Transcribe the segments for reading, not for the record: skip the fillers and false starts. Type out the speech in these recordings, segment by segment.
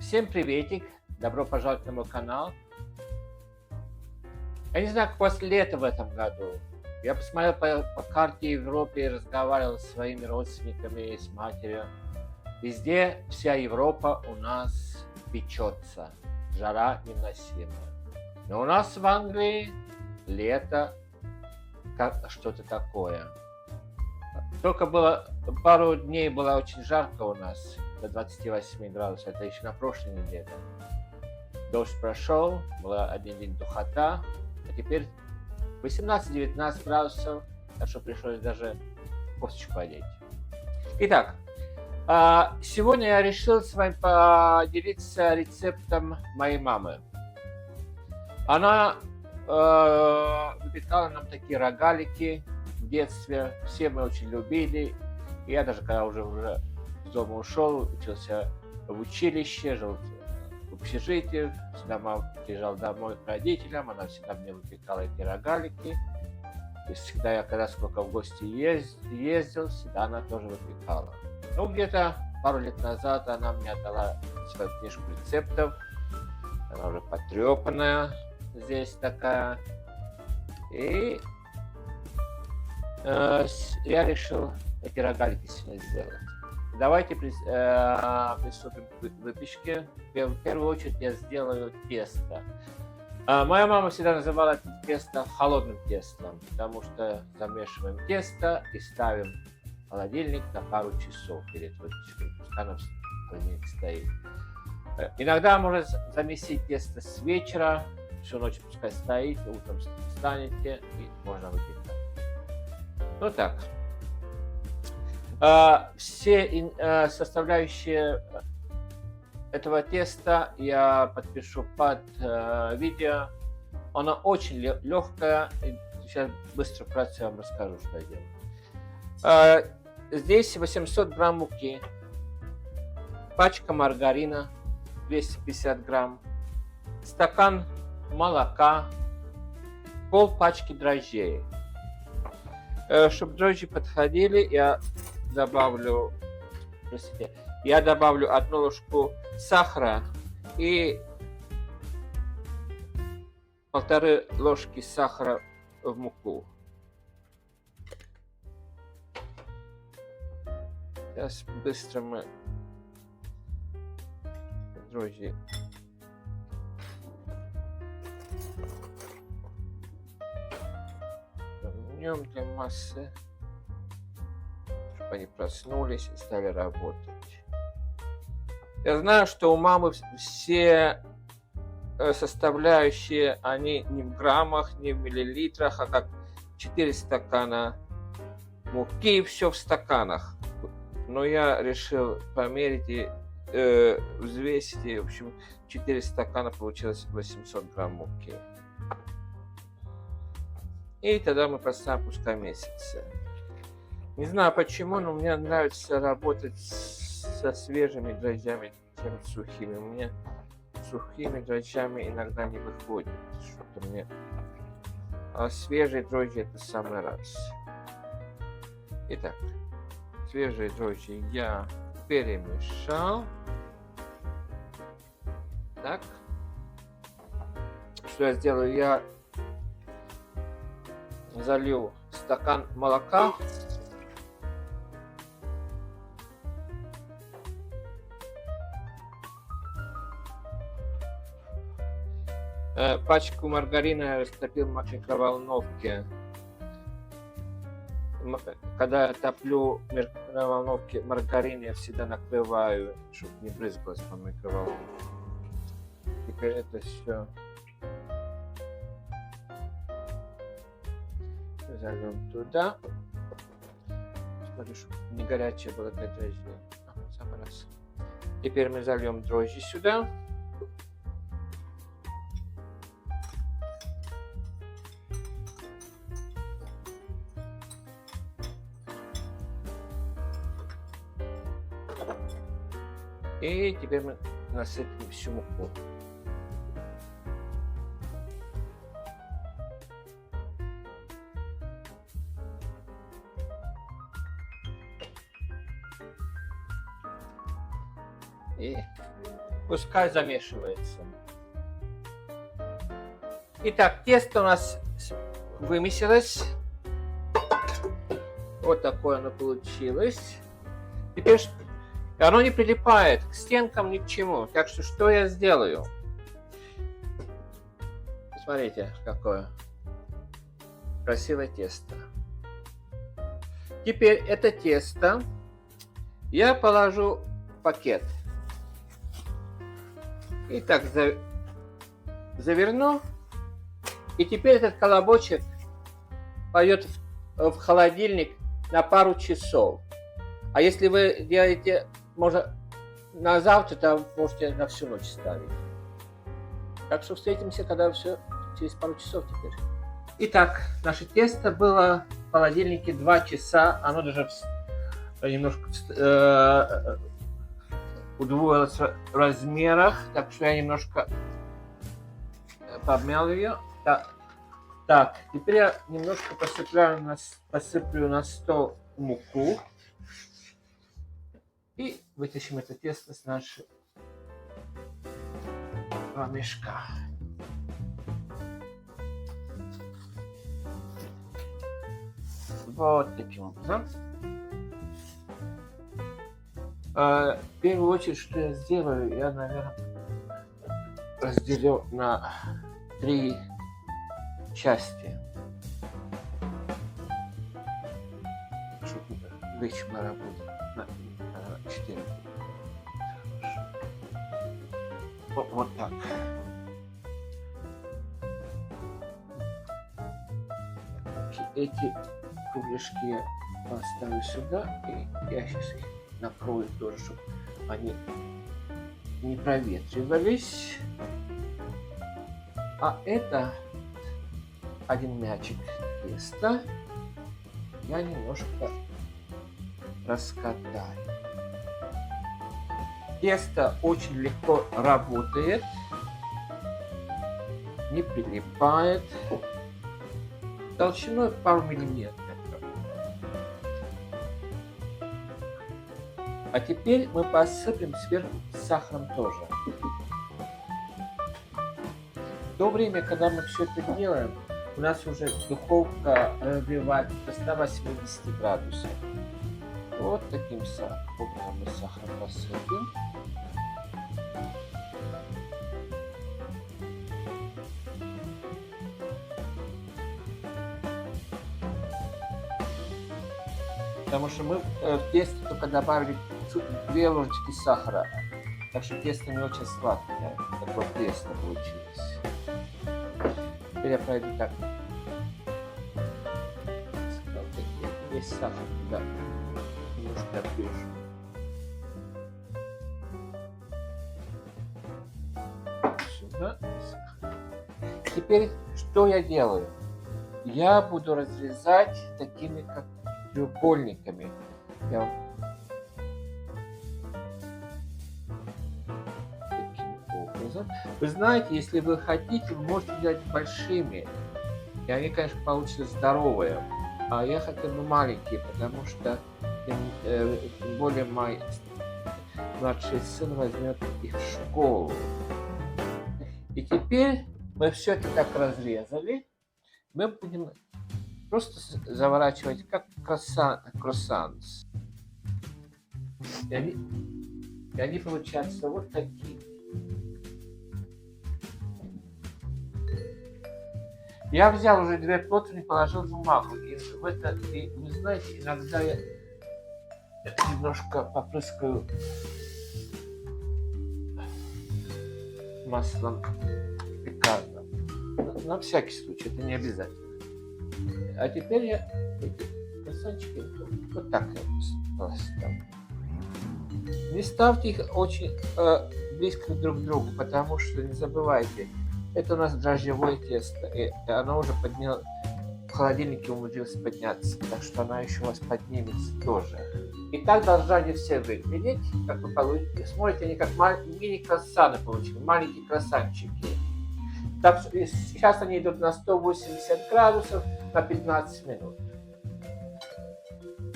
Всем приветик! Добро пожаловать на мой канал. Я не знаю, как у вас лето в этом году. Я посмотрел по карте Европы и разговаривал с своими родственниками, с матерью. Везде вся Европа у нас печется. Жара невыносимая. Но у нас в Англии лето как что-то такое. Только было пару дней было очень жарко у нас, до 28 градусов, это еще на прошлой неделе. Дождь прошел, была один день духота, а теперь 18-19 градусов, так что пришлось даже кофточку одеть. Итак, сегодня я решил с вами поделиться рецептом моей мамы. Она выпекала нам такие рогалики в детстве, все мы очень любили. Я даже когда уже из дома ушел, учился в училище, жил в общежитии, всегда мама приезжала домой к родителям, она всегда мне выпекала эти рогалики. То есть всегда я, когда сколько в гости ездил, всегда она тоже выпекала. Ну, где-то пару лет назад она мне отдала свою книжку рецептов. Она уже потрепанная здесь такая. И я решил эти рогалики сегодня сделать. Давайте приступим к выпечке. В первую очередь я сделаю тесто. Моя мама всегда называла тесто холодным тестом, потому что замешиваем тесто и ставим в холодильник на пару часов перед выпечкой. Пускай оно в холодильнике стоит. Иногда можно замесить тесто с вечера, всю ночь пускай стоит, утром встанете и можно выпекать. Ну так. Все составляющие этого теста я подпишу под видео. Оно очень легкое. Сейчас быстро вкратце я вам расскажу, что я делаю. Здесь 800 грамм муки, пачка маргарина 250 грамм, стакан молока, пол пачки дрожжей. Чтобы дрожжи подходили, я добавлю 1 ложку сахара и 1,5 ложки сахара в муку. Сейчас быстро мы дрожжи вернем для массы, чтобы они проснулись и стали работать. Я знаю, что у мамы все составляющие, они не в граммах, не в миллилитрах, а как 4 стакана муки, и все в стаканах. Но я решил померить и взвесить, и, в общем, 4 стакана получилось 800 грамм муки. И тогда мы поставим, пускай месяца. Не знаю почему, но мне нравится работать со свежими дрожжами, чем с сухими. У меня сухими дрожжами иногда не выходит что-то мне. А свежие дрожжи это самый раз. Итак, свежие дрожжи я перемешал. Так. Что я сделаю? Я залью стакан молока. Пачку маргарина я растопил в микроволновке. Когда я топлю в микроволновке маргарин, я всегда накрываю, чтобы не брызгалось по микроволновке. Теперь это все зальем туда. Смотрю, чтобы не горячее было для дрожжей. Самый раз. Теперь мы зальем дрожжи сюда. И теперь мы насыпем всю муку. Пускай замешивается. Итак, тесто у нас вымесилось. Вот такое оно получилось. Теперь оно не прилипает к стенкам ни к чему. Так что я сделаю? Посмотрите, какое красивое тесто. Теперь это тесто я положу в пакет. И так заверну. И теперь этот колобочек пойдет в холодильник на пару часов. А если вы делаете, может, на завтра, то можете на всю ночь ставить. Так что встретимся, когда все через пару часов теперь. Итак, наше тесто было в холодильнике 2 часа. Оно даже немножко удвоилось в размерах. Так что я немножко помял ее. Так, теперь я немножко посыплю на стол муку. И вытащим это тесто с нашего мешка. Вот таким образом. В первую очередь, что я сделаю, я, наверное, разделю на 3 части, чтобы легче было работать. На 4. Вот так. Эти кругляшки я поставлю сюда, и я сейчас их накрою тоже, чтобы они не проветривались. А это один мячик теста я немножко раскатаю. Тесто очень легко работает, не прилипает, толщиной пару миллиметров. А теперь мы посыпем сверху сахаром тоже. В то время, когда мы все это делаем, у нас уже духовка разогревает до 180 градусов. Вот таким образом мы сахар посыпем. Потому что мы в тесто только добавили 2 ложечки сахара. Так что тесто не очень сладкое. Такое тесто получилось. Теперь я пройду так. Весь сахар туда немножко отрежу. Сюда. Теперь что я делаю? Я буду разрезать такими как треугольниками. Таким образом. Вы знаете, если вы хотите, вы можете делать большими. И они, конечно, получатся здоровые. А я хотел бы маленькие, потому что тем более мой младший сын возьмет их в школу. И теперь мы все это так разрезали. Мы будем просто заворачивать как круассан. И они получаются вот такие. Я взял уже 2 противни, положил в бумагу. И вы знаете, иногда я немножко попрыскаю маслом пекарным. На всякий случай, это не обязательно. А теперь я эти круассанчики вот так поставлю. Не ставьте их очень близко друг к другу, потому что, не забывайте, это у нас дрожжевое тесто, и оно уже в холодильнике умудрилось подняться, так что она еще у вас поднимется тоже. И так должны они все выглядеть, как вы получите. Смотрите, они как мини-круассаны получили, маленькие круассанчики. Так что сейчас они идут на 180 градусов на 15 минут.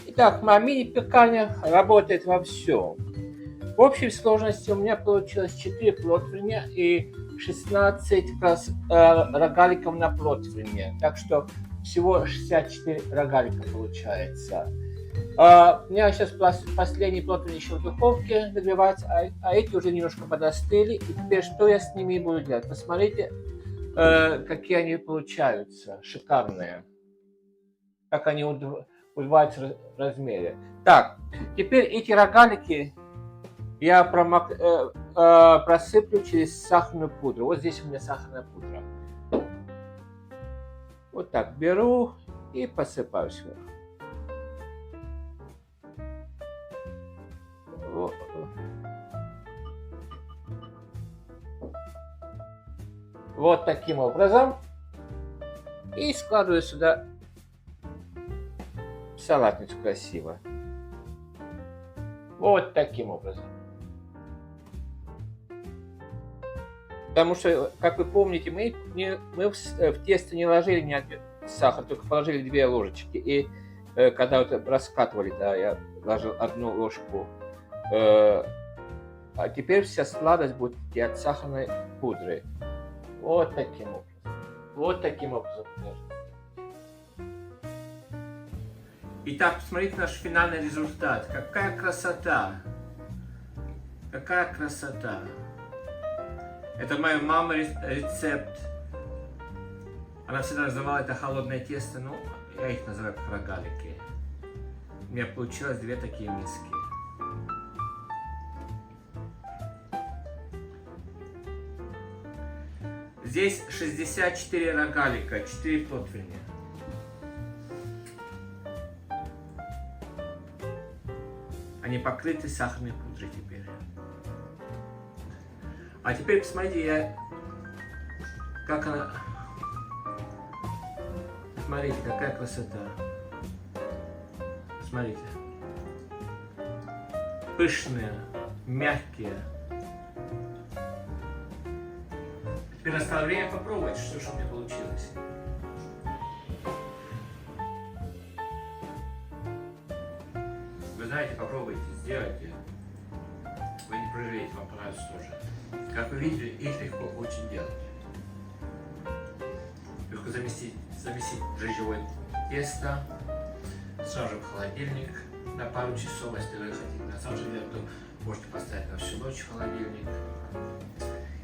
Итак, моя мини-пекарня работает во всем. В общей сложности у меня получилось 4 противня и 16 рогаликов на противне. Так что всего 64 рогалика получается. У меня сейчас последний противень еще в духовке нагревается, а эти уже немножко подостыли. И теперь что я с ними буду делать? Посмотрите, какие они получаются. Шикарные. Как они удваиваются в размере. Так, теперь эти рогалики я просыплю через сахарную пудру. Вот здесь у меня сахарная пудра. Вот так беру и посыпаю сверху. Вот таким образом. И складываю сюда салатницу красиво. Вот таким образом. Потому что, как вы помните, мы в тесто не ложили ни один сахар, только положили 2 ложечки. И когда вот раскатывали, да, я ложил 1 ложку. А теперь вся сладость будет от сахарной пудры. Вот таким образом. Вот таким образом. Итак, посмотрите наш финальный результат. Какая красота! Какая красота! Это моя мама рецепт. Она всегда называла это холодное тесто, но я их называю как рогалики. У меня получилось 2 такие миски. Здесь 64 рогалика, 4 противня. Они покрыты сахарной пудрой теперь. А теперь посмотрите, как она... Смотрите, какая красота. Смотрите. Пышные, мягкие. Теперь настало время попробовать, что же у меня получилось. Вы знаете, попробуйте, сделайте. Вы не пожалеете, вам понравится тоже. Как вы видели, их легко очень делать. Легко замесить дрожжевое тесто, сразу в холодильник на пару часов, если вы хотите. На самом деле, то можете поставить на всю ночь в холодильник.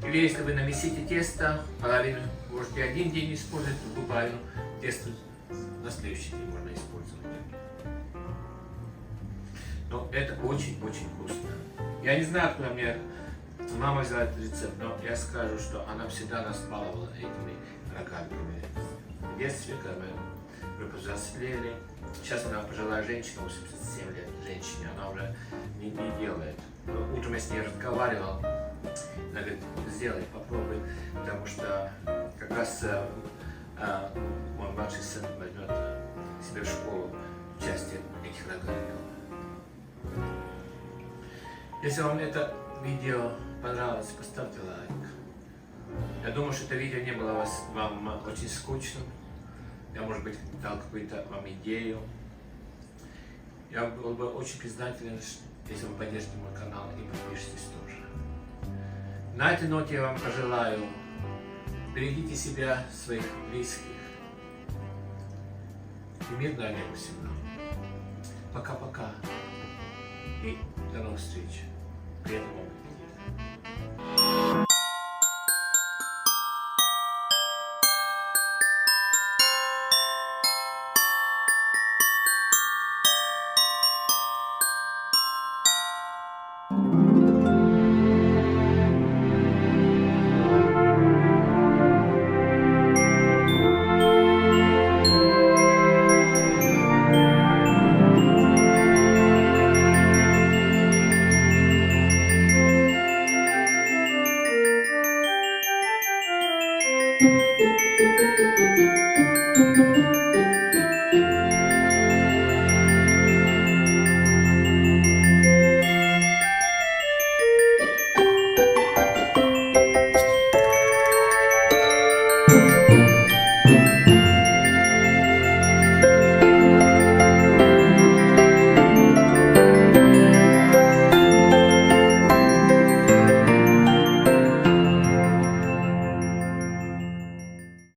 Или если вы намесите тесто, половину можете один день использовать, другую половину теста на следующий день можно использовать. Но это очень-очень вкусно. Я не знаю, откуда мне мама взяла этот рецепт, но я скажу, что она всегда нас баловала этими рогаликами. В детстве, когда мы повзрослели, сейчас она пожилая женщина, 87 лет женщине, она уже не делает. Но утром я с ней разговаривал, она говорит, сделай, попробуй, потому что как раз мой младший сын возьмет себе в школу участие этих рогаликов. Если вам это видео понравилось, поставьте лайк. Я думаю, что это видео не было вам очень скучным. Я, может быть, дал какую-то вам идею. Я был бы очень признателен, если вы поддержите мой канал и подпишитесь тоже. На этой ноте я вам пожелаю: берегите себя, своих близких. И мирного неба всем нам. Пока-пока. И до новых встреч. Приятного аппетита. Thank you.